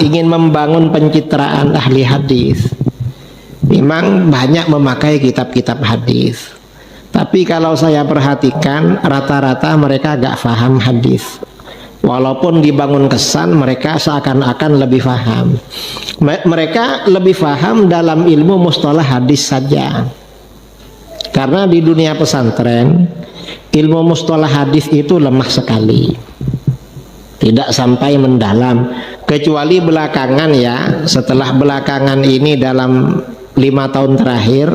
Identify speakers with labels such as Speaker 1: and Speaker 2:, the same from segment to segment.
Speaker 1: ingin membangun pencitraan ahli hadis. Memang banyak memakai kitab-kitab hadis, tapi kalau saya perhatikan rata-rata mereka gak paham hadis. Walaupun dibangun kesan mereka seakan-akan lebih paham. Mereka lebih paham dalam ilmu mustalah hadis saja. Karena di dunia pesantren ilmu mustalah hadis itu lemah sekali, tidak sampai mendalam. Kecuali belakangan ya, setelah belakangan ini dalam 5 tahun terakhir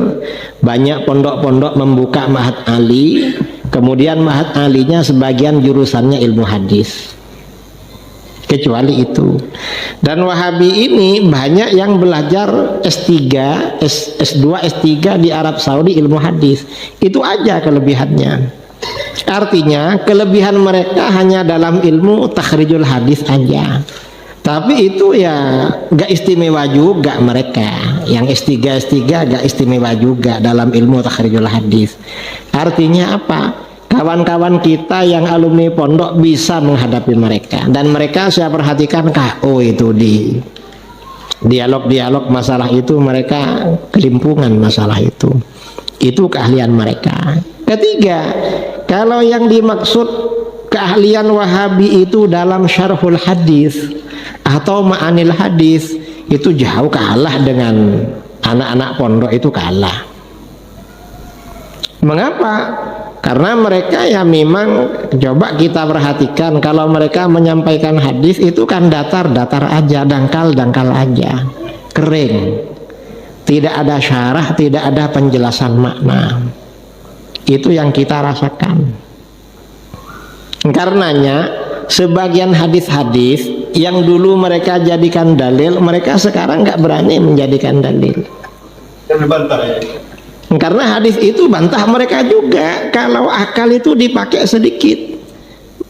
Speaker 1: banyak pondok-pondok membuka Ma'had Ali. Kemudian Ma'had Alinya sebagian jurusannya ilmu hadis. Kecuali itu. Dan Wahabi ini banyak yang belajar S3, S2, S3 di Arab Saudi ilmu hadis. Itu aja kelebihannya. Artinya kelebihan mereka hanya dalam ilmu takhrijul hadis aja. Tapi itu ya gak istimewa juga mereka. Yang S3, S3 gak istimewa juga dalam ilmu takhrijul hadis. Artinya apa? Kawan-kawan kita yang alumni pondok bisa menghadapi mereka. Dan mereka saya perhatikan KO itu di dialog-dialog masalah itu mereka kelimpungan masalah itu. Itu keahlian mereka. Ketiga, kalau yang dimaksud keahlian Wahabi itu dalam syarhul hadis atau ma'anil hadis, itu jauh kalah dengan anak-anak pondok, itu kalah. Mengapa? Karena mereka ya memang, coba kita perhatikan, kalau mereka menyampaikan hadis itu kan datar-datar aja, dangkal-dangkal aja, kering, tidak ada syarah, tidak ada penjelasan makna. Itu yang kita rasakan. Karenanya sebagian hadis-hadis yang dulu mereka jadikan dalil, mereka sekarang nggak berani menjadikan dalil. Karena hadis itu bantah mereka juga kalau akal itu dipakai sedikit.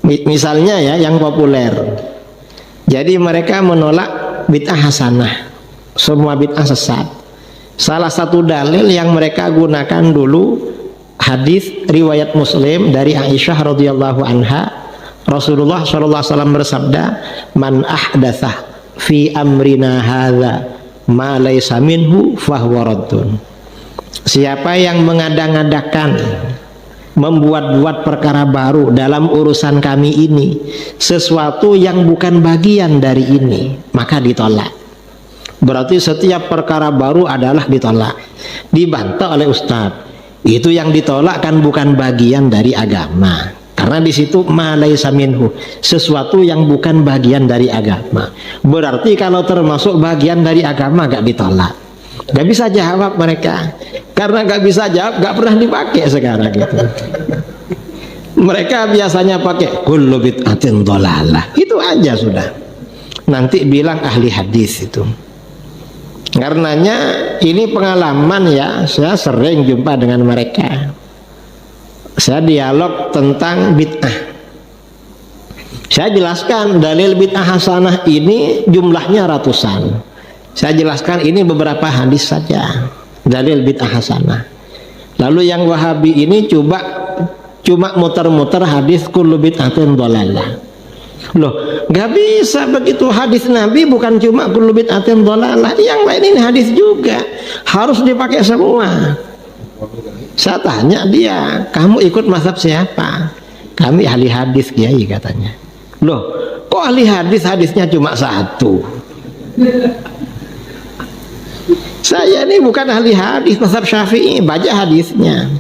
Speaker 1: Misalnya ya yang populer. Jadi mereka menolak bid'ah hasanah. Semua bid'ah sesat. Salah satu dalil yang mereka gunakan dulu hadis riwayat Muslim dari Aisyah radhiyallahu anha, Rasulullah sallallahu alaihi wasallam bersabda, "Man ahdatsah fi amrina hadza ma laysa minhu fahuwa raddun." Siapa yang mengada-ngadakan, membuat-buat perkara baru dalam urusan kami ini, sesuatu yang bukan bagian dari ini, maka ditolak. Berarti setiap perkara baru adalah ditolak, dibantah oleh ustadz. Itu yang ditolak kan bukan bagian dari agama, karena di situ ma laisa minhu, sesuatu yang bukan bagian dari agama. Berarti kalau termasuk bagian dari agama gak ditolak. Gak bisa jawab mereka. Karena gak bisa jawab, gak pernah dipakai sekarang gitu. Mereka biasanya pakai kullu bid'atin dhalalah. Itu aja sudah. Nanti bilang ahli hadis itu. Karenanya ini pengalaman ya, saya sering jumpa dengan mereka. Saya dialog tentang bid'ah. Saya jelaskan dalil bid'ah hasanah ini jumlahnya ratusan. Saya jelaskan ini beberapa hadis saja dalil bid'ah hasanah. Lalu yang Wahabi ini cuma muter-muter hadis kullu bid'atin dhalalah. Loh, gak bisa begitu, hadis Nabi bukan cuma kullu bid'atin dhalalah, yang lain ini hadis juga harus dipakai semua. Saya tanya dia, kamu ikut mazhab siapa? Kami ahli hadis Kiai, katanya. Loh, kok ahli hadis, hadisnya cuma satu? Saya ini bukan ahli hadis mazhab Syafi'i, baca hadisnya.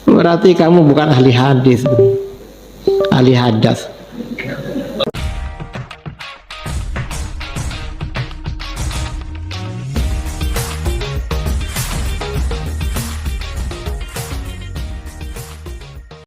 Speaker 1: Berarti kamu bukan ahli hadis, ahli hadas.